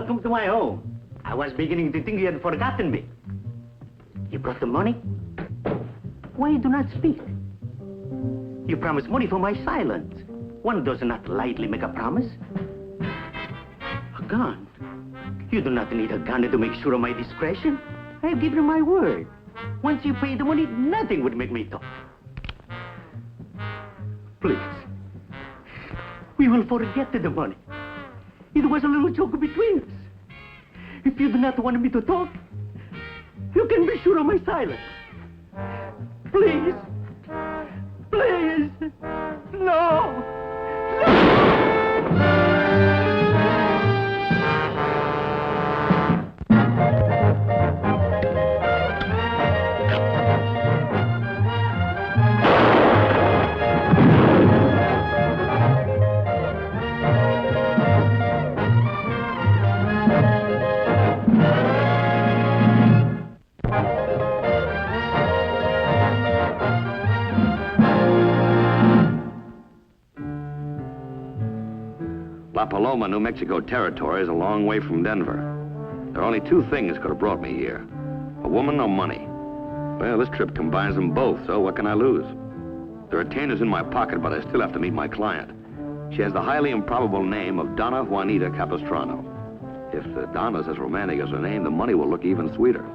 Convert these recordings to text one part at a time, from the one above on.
welcome to my home. I was beginning to think you had forgotten me. You brought the money? Why you do not speak? You promised money for my silence. One does not lightly make a promise. A gun? You do not need a gun to make sure of my discretion. I have given you my word. Once you pay the money, nothing would make me talk. Please. We will forget the money. It was a little joke between us. If you do not want me to talk, you can be sure of my silence. Please. Please. No. La Paloma, New Mexico territory is a long way from Denver. There are only two things could have brought me here. A woman or money. Well, this trip combines them both, so what can I lose? The retainer's in my pocket, but I still have to meet my client. She has the highly improbable name of Donna Juanita Capistrano. If Donna's as romantic as her name, the money will look even sweeter.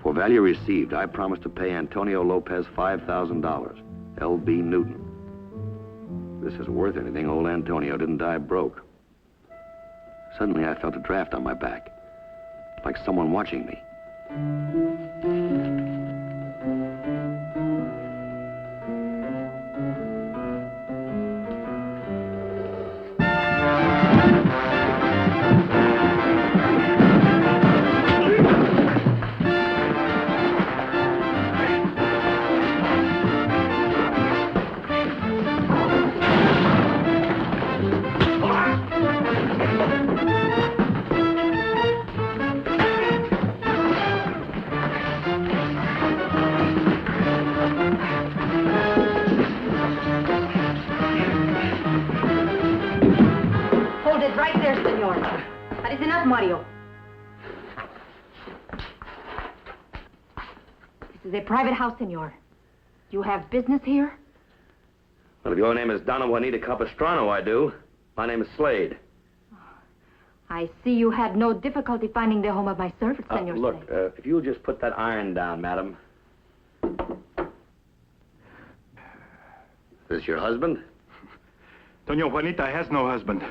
For value received, I promise to pay Antonio Lopez $5,000, LB Newton. This is worth anything. Old Antonio didn't die broke. Suddenly, I felt a draft on my back, like someone watching me. That is enough, Mario. This is a private house, senor. You have business here? Well, if your name is Donna Juanita Capistrano, I do. My name is Slade. I see you had no difficulty finding the home of my servant, senor Look, Slade. if you'll just put that iron down, madam. Is this your husband? Donna Juanita has no husband.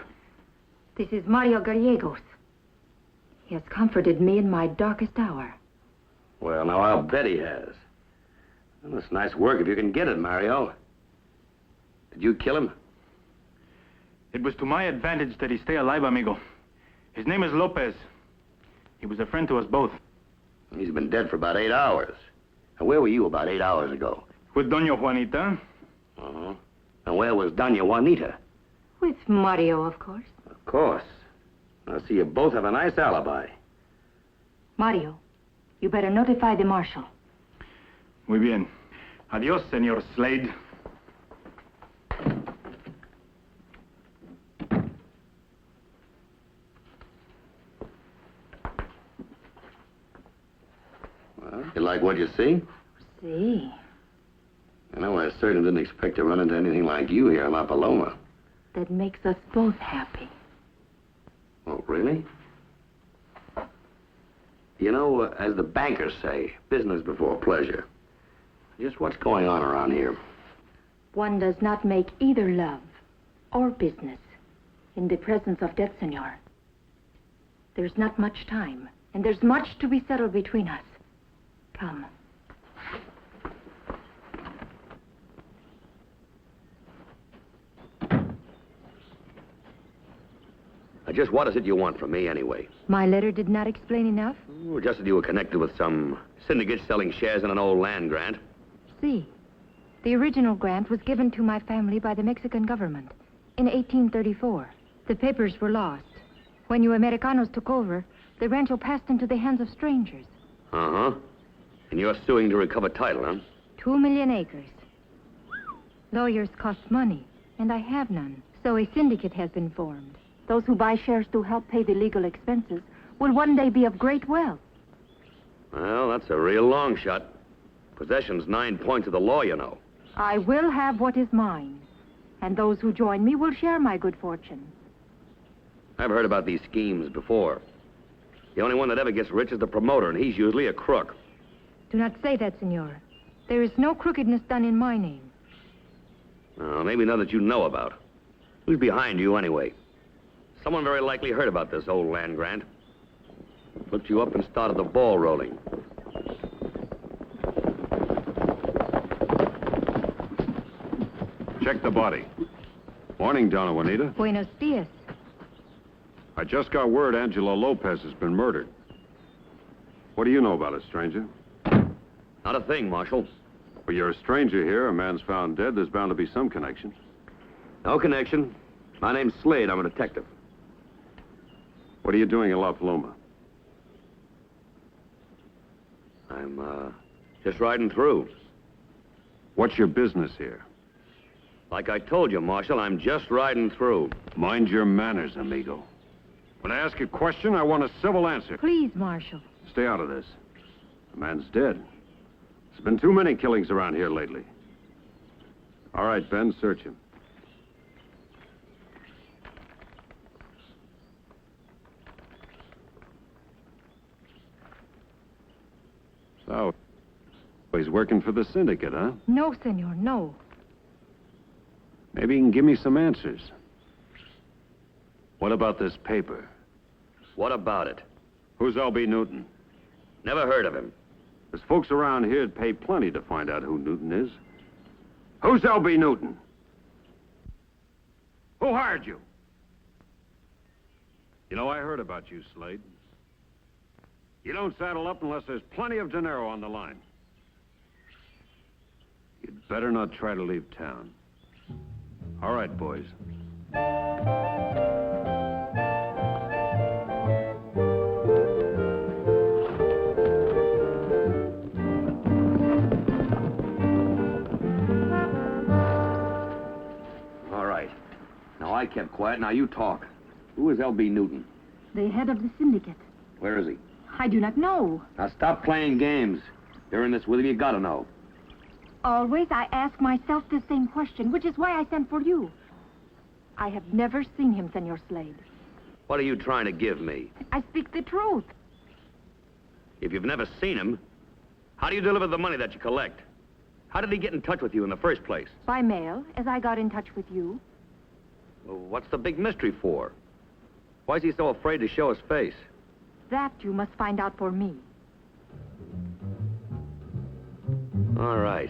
This is Mario Gallegos. He has comforted me in my darkest hour. Well, now, I'll bet he has. Well, it's nice work if you can get it, Mario. Did you kill him? It was to my advantage that he stay alive, amigo. His name is Lopez. He was a friend to us both. He's been dead for about 8 hours. And where were you about 8 hours ago? With Donna Juanita. Uh-huh. And where was Donna Juanita? With Mario, of course. Of course. I see you both have a nice alibi. Mario, you better notify the marshal. Muy bien. Adios, senor Slade. Well, you like what you see? See. I know I certainly didn't expect to run into anything like you here in La Paloma. That makes us both happy. Oh, really? You know, as the bankers say, business before pleasure. Just what's going on around here? One does not make either love or business In the presence of death, senor. There's not much time, and there's much to be settled between us. Come. Just what is it you want from me, anyway? My letter did not explain enough? Oh, just that you were connected with some syndicate selling shares in an old land grant. See. The original grant was given to my family by the Mexican government in 1834. The papers were lost. When you Americanos took over, the rancho passed into the hands of strangers. Uh-huh. And you're suing to recover title, huh? 2 million acres. Lawyers cost money, and I have none. So a syndicate has been formed. Those who buy shares to help pay the legal expenses will one day be of great wealth. Well, that's a real long shot. Possession's 9 points of the law, you know. I will have what is mine, and those who join me will share my good fortune. I've heard about these schemes before. The only one that ever gets rich is the promoter, and he's usually a crook. Do not say that, senor. There is no crookedness done in my name. Maybe none that you know about. Who's behind you, anyway? Someone very likely heard about this old land grant. Looked you up and started the ball rolling. Check the body. Morning, Donna Juanita. Buenos dias. I just got word Angela Lopez has been murdered. What do you know about it, stranger? Not a thing, Marshal. Well, you're a stranger here. A man's found dead. There's bound to be some connection. No connection. My name's Slade. I'm a detective. What are you doing in La Paloma? I'm, just riding through. What's your business here? Like I told you, Marshal, I'm just riding through. Mind your manners, amigo. When I ask a question, I want a civil answer. Please, Marshal. Stay out of this. The man's dead. There's been too many killings around here lately. All right, Ben, search him. So, he's working for the syndicate, huh? No, senor, no. Maybe you can give me some answers. What about this paper? What about it? Who's LB Newton? Never heard of him. There's folks around here that'd pay plenty to find out who Newton is. Who's LB Newton? Who hired you? You know, I heard about you, Slade. You don't saddle up unless there's plenty of dinero on the line. You'd better not try to leave town. All right, boys. All right. Now, I kept quiet. Now, you talk. Who is LB Newton? The head of the syndicate. Where is he? I do not know. Now, stop playing games. You're in this with him. You gotta know. Always I ask myself the same question, which is why I sent for you. I have never seen him, Senor Slade. What are you trying to give me? I speak the truth. If you've never seen him, how do you deliver the money that you collect? How did he get in touch with you in the first place? By mail, as I got in touch with you. Well, what's the big mystery for? Why is he so afraid to show his face? That you must find out for me. All right.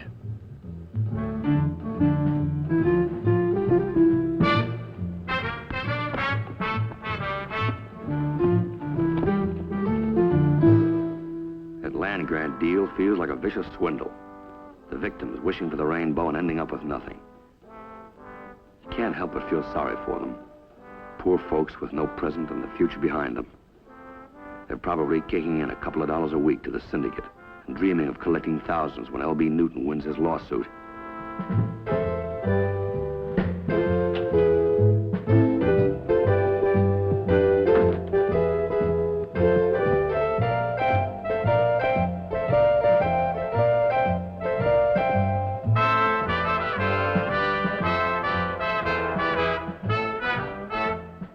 That land grant deal feels like a vicious swindle. The victims wishing for the rainbow and ending up with nothing. You can't help but feel sorry for them. Poor folks with no present and the future behind them. They're probably kicking in a couple of dollars a week to the syndicate and dreaming of collecting thousands when LB Newton wins his lawsuit.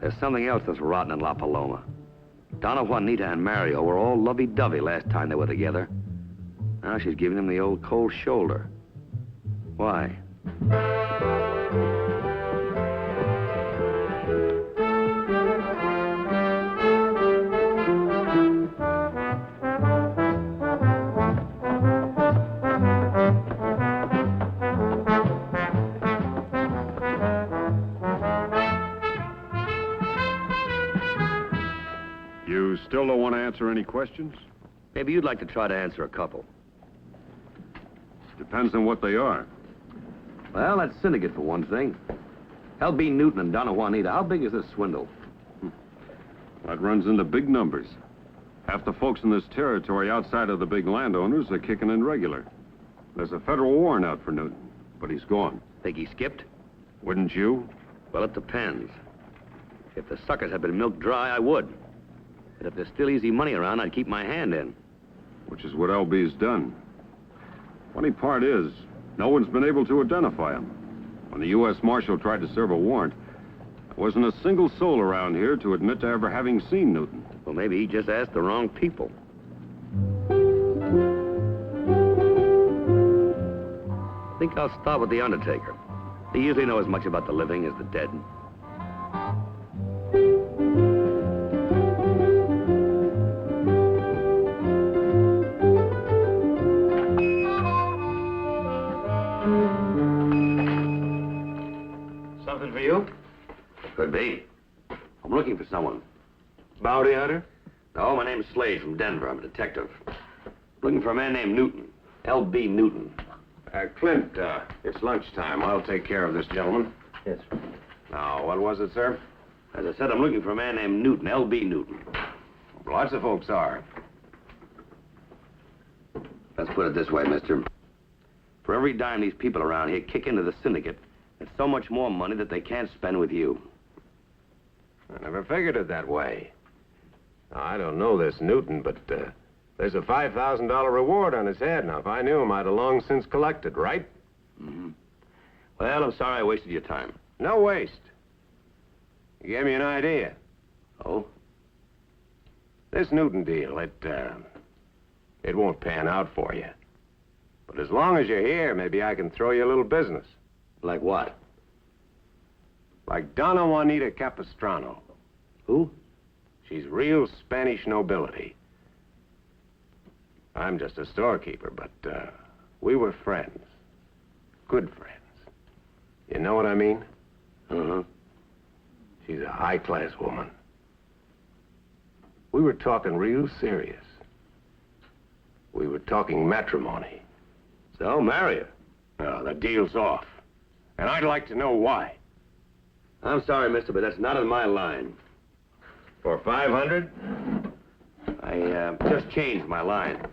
There's something else that's rotten in La Paloma. Donna Juanita and Mario were all lovey-dovey last time they were together. Now she's giving him the old cold shoulder. Why? answer any questions? Maybe you'd like to try to answer a couple. Depends on what they are. Well, that's syndicate for one thing. LB Newton and Donna Juanita, how big is this swindle? That runs into big numbers. Half the folks in this territory outside of the big landowners are kicking in regular. There's a federal warrant out for Newton, but he's gone. Think he skipped? Wouldn't you? Well, it depends. If the suckers had been milked dry, I would. But if there's still easy money around, I'd keep my hand in. Which is what LB's done. Funny part is, no one's been able to identify him. When the U.S. Marshal tried to serve a warrant, there wasn't a single soul around here to admit to ever having seen Newton. Well, maybe he just asked the wrong people. I think I'll start with the undertaker. They usually know as much about the living as the dead. Something for you? Could be. I'm looking for someone. Bounty hunter? No, my name's Slade from Denver. I'm a detective. Looking for a man named Newton. LB Newton. Clint, it's lunchtime. I'll take care of this gentleman. Yes. Now, what was it, sir? As I said, I'm looking for a man named Newton, LB Newton. Lots of folks are. Let's put it this way, mister. For every dime these people around here kick into the syndicate, there's so much more money that they can't spend with you. I never figured it that way. Now, I don't know this Newton, but there's a $5,000 reward on his head. Now, if I knew him, I'd have long since collected, right? Mm-hmm. Well, I'm sorry I wasted your time. No waste. You gave me an idea. Oh? This Newton deal, it won't pan out for you. But as long as you're here, maybe I can throw you a little business. Like what? Like Donna Juanita Capistrano. Who? She's real Spanish nobility. I'm just a storekeeper, but we were friends. Good friends. You know what I mean? Uh-huh. She's a high-class woman. We were talking real serious. We were talking matrimony. So, marry her. No, the deal's off. And I'd like to know why. I'm sorry, mister, but that's not in my line. For 500? I just changed my line.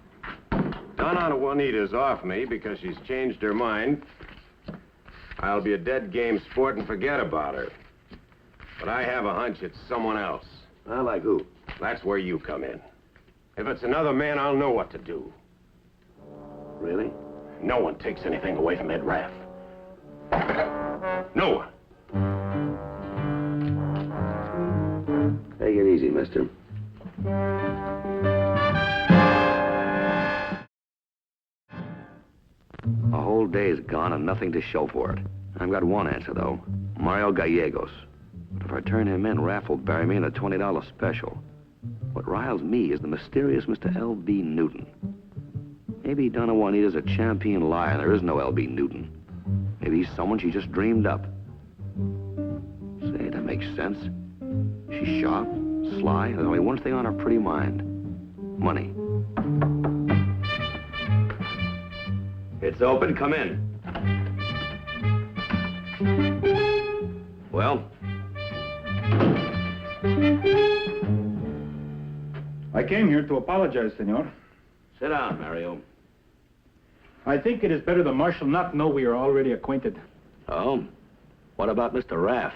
Donna Juanita's off me because she's changed her mind. I'll be a dead game sport and forget about her. But I have a hunch it's someone else. Like who? That's where you come in. If it's another man, I'll know what to do. Really? No one takes anything away from Ed Raff. No one. Take it easy, mister. A whole day's gone and nothing to show for it. I've got one answer, though. Mario Gallegos. But if I turn him in, Raff will bury me in a $20 special. What riles me is the mysterious Mr. L.B. Newton. Maybe Donna Juanita's a champion liar and there is no L.B. Newton. Maybe he's someone she just dreamed up. Say, that makes sense. She's sharp, sly. There's only one thing on her pretty mind. Money. It's open. Come in. Well? I came here to apologize, senor. Sit down, Mario. I think it is better the marshal not know we are already acquainted. Oh? What about Mr. Raff?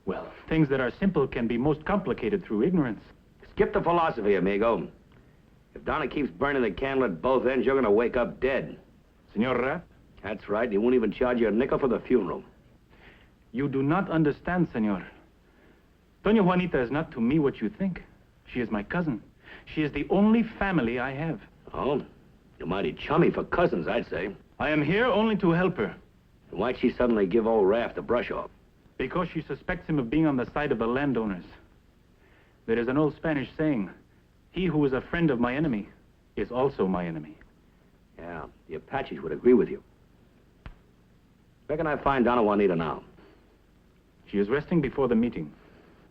Well, things that are simple can be most complicated through ignorance. Skip the philosophy, amigo. If Donna keeps burning the candle at both ends, you're gonna wake up dead. Senor Raff? That's right. He won't even charge you a nickel for the funeral. You do not understand, senor. Doña Juanita is not to me what you think. She is my cousin. She is the only family I have. Oh? You're mighty chummy for cousins, I'd say. I am here only to help her. Why'd she suddenly give old Raff the brush off? Because she suspects him of being on the side of the landowners. There is an old Spanish saying, he who is a friend of my enemy is also my enemy. Yeah, the Apaches would agree with you. Where can I find Donna Juanita now? She is resting before the meeting.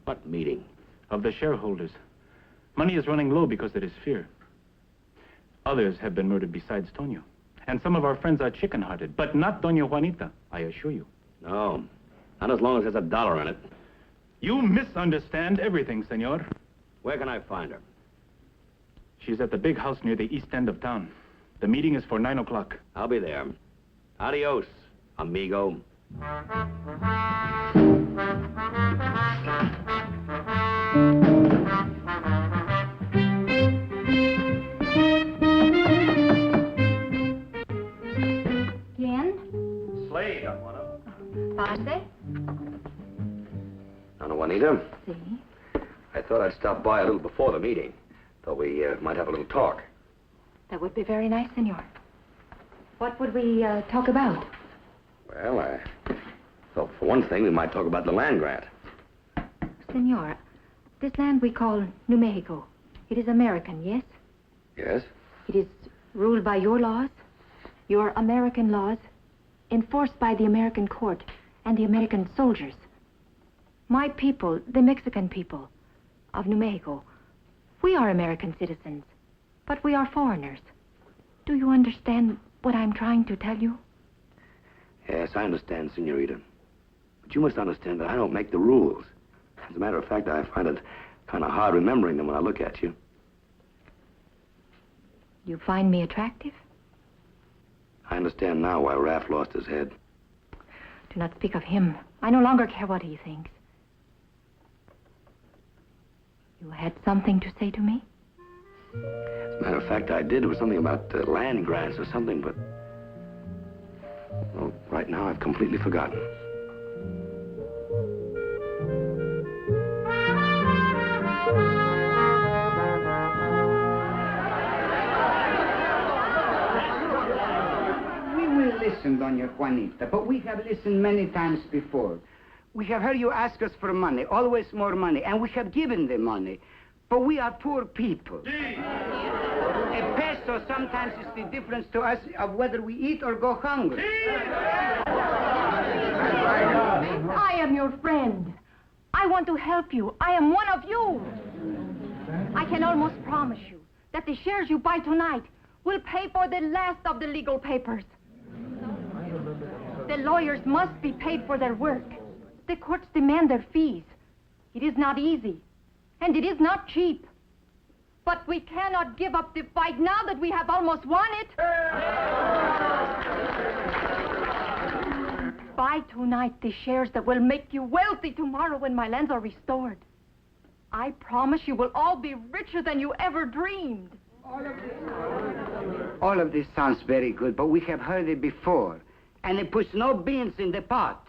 What meeting? of the shareholders. Money is running low because there is fear. Others have been murdered besides Tonio. And some of our friends are chicken-hearted, but not Donna Juanita, I assure you. No, not as long as there's a dollar in it. You misunderstand everything, senor. Where can I find her? She's at the big house near the east end of town. The meeting is for 9 o'clock. I'll be there. Adios, amigo. ¿Quién? Slade, Don Juana. Pase. Donna Juanita, Sí. I thought I'd stop by a little before the meeting. Thought we might have a little talk. That would be very nice, senor. What would we talk about? Well, I thought for one thing we might talk about the land grant. Senor, this land we call New Mexico. It is American, yes? Yes? It is ruled by your laws, your American laws, enforced by the American court and the American soldiers. My people, the Mexican people of New Mexico, we are American citizens, but we are foreigners. Do you understand what I'm trying to tell you? Yes, I understand, senorita. But you must understand that I don't make the rules. As a matter of fact, I find it kind of hard remembering them when I look at you. You find me attractive? I understand now why Raph lost his head. Do not speak of him. I no longer care what he thinks. You had something to say to me? As a matter of fact, I did. It was something about land grants or something, but... Well, right now I've completely forgotten. We will listen, Donna Juanita, but we have listened many times before. We have heard you ask us for money, always more money, and we have given the money. But we are poor people. A peso sometimes is the difference to us of whether we eat or go hungry. I am your friend. I want to help you. I am one of you. I can almost promise you that the shares you buy tonight will pay for the last of the legal papers. The lawyers must be paid for their work. The courts demand their fees. It is not easy, and it is not cheap. But we cannot give up the fight now that we have almost won it. Buy tonight the shares that will make you wealthy tomorrow when my lands are restored. I promise you will all be richer than you ever dreamed. All of this sounds very good, but we have heard it before. And it puts no beans in the pot.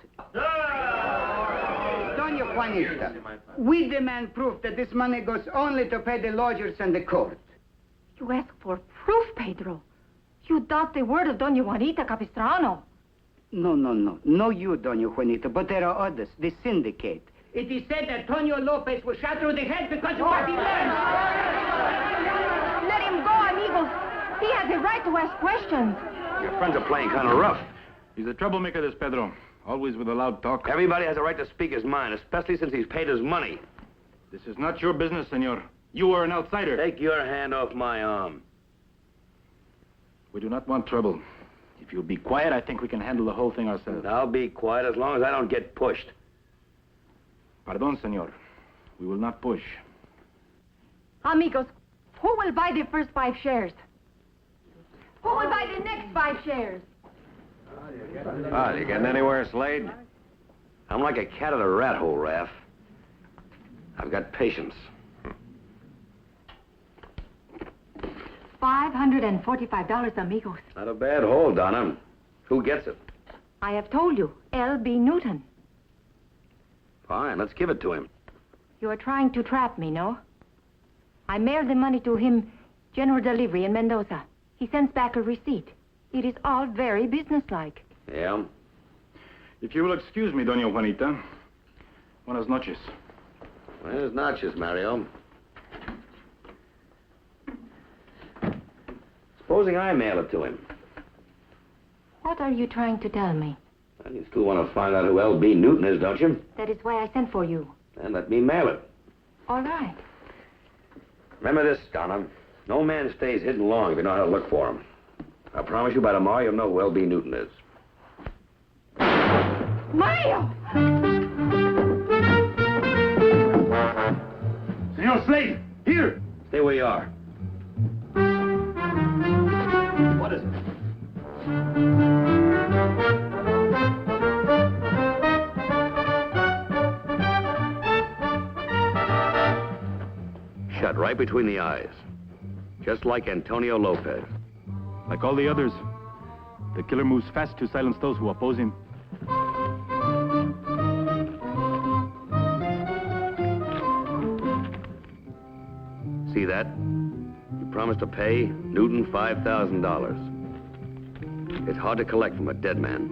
Donna Juanita, we demand proof that this money goes only to pay the lawyers and the court. You ask for proof, Pedro. You doubt the word of Donna Juanita Capistrano. No, no you, Donna Juanita, but there are others, the syndicate. It is said that Tonio Lopez was shot through the head because of what he learned. Let him go, amigos. He has a right to ask questions. Your friends are playing kind of rough. He's a troublemaker, this Pedro. Always with a loud talk. Everybody has a right to speak his mind, especially since he's paid his money. This is not your business, senor. You are an outsider. Take your hand off my arm. We do not want trouble. If you'll be quiet, I think we can handle the whole thing ourselves. I'll be quiet as long as I don't get pushed. Pardon, senor. We will not push. Amigos, who will buy the first 5 shares? Who will buy the next 5 shares? Ah, you getting anywhere, Slade? I'm like a cat at a rat hole, Raph. I've got patience. $545, amigos. Not a bad hole, Donna. Who gets it? I have told you, LB Newton. Fine, let's give it to him. You are trying to trap me, no? I mailed the money to him, general delivery in Mendoza. He sends back a receipt. It is all very businesslike. Yeah? If you will excuse me, Donna Juanita. Buenas noches. Buenas noches, Mario. Supposing I mail it to him. What are you trying to tell me? Well, you still want to find out who LB Newton is, don't you? That is why I sent for you. Then let me mail it. All right. Remember this, Donna. No man stays hidden long if you know how to look for him. I promise you by tomorrow you'll know who LB Newton is. Mario! Senor Slade, here! Stay where you are. What is it? Shut right between the eyes. Just like Antonio Lopez. Like all the others, the killer moves fast to silence those who oppose him. See that? You promised to pay Newton $5,000. It's hard to collect from a dead man.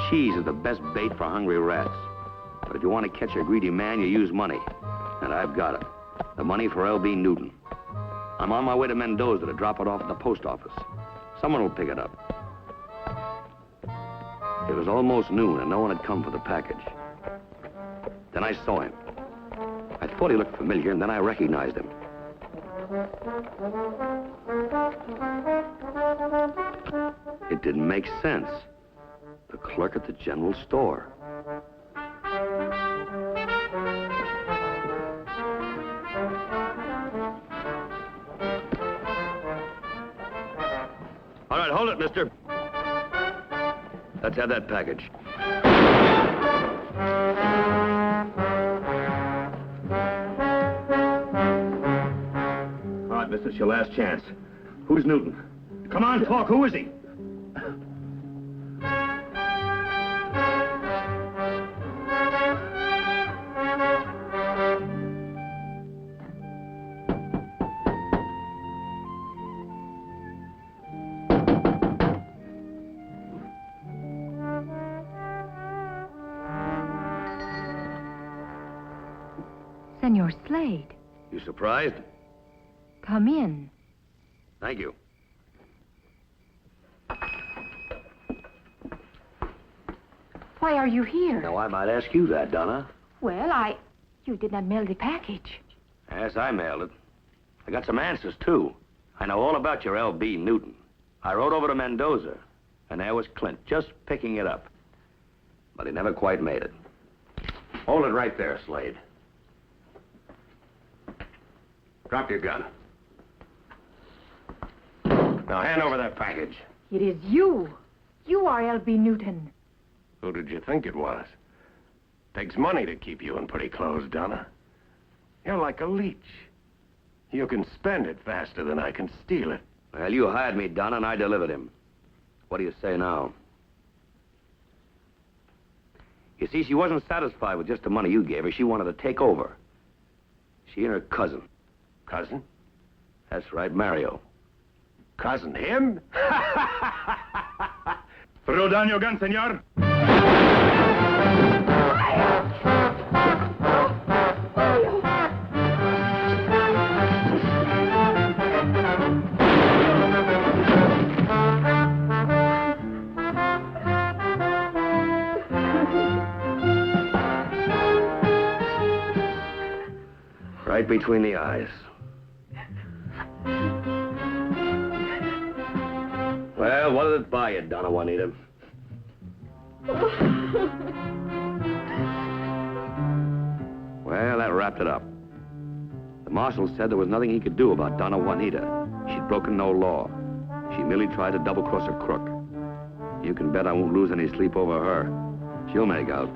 Cheese is the best bait for hungry rats. But if you want to catch a greedy man, you use money. And I've got it. The money for LB Newton. I'm on my way to Mendoza to drop it off at the post office. Someone will pick it up. It was almost noon and no one had come for the package. Then I saw him. I thought he looked familiar and then I recognized him. It didn't make sense. The clerk at the general store. All right, hold it, mister. Let's have that package. All right, mister, it's your last chance. Who's Newton? Come on, talk. Who is he? Senor Slade, You surprised? come in. Thank you. Why are you here? Now, I might ask you that, Donna. Well, You did not mail the package. Yes, I mailed it. I got some answers, too. I know all about your LB Newton. I rode over to Mendoza, and there was Clint just picking it up. But he never quite made it. Hold it right there, Slade. Drop your gun. Now, hand over that package. It is you. You are LB Newton. Who did you think it was? Takes money to keep you in pretty clothes, Donna. You're like a leech. You can spend it faster than I can steal it. Well, you hired me, Donna, and I delivered him. What do you say now? You see, she wasn't satisfied with just the money you gave her. She wanted to take over. She and her cousin. Cousin? That's right, Mario. Cousin him? Throw down your gun, senor. Right between the eyes. Well, what did it buy you, Donna Juanita? Well, that wrapped it up. The marshal said there was nothing he could do about Donna Juanita. She'd broken no law. She merely tried to double-cross a crook. You can bet I won't lose any sleep over her. She'll make out.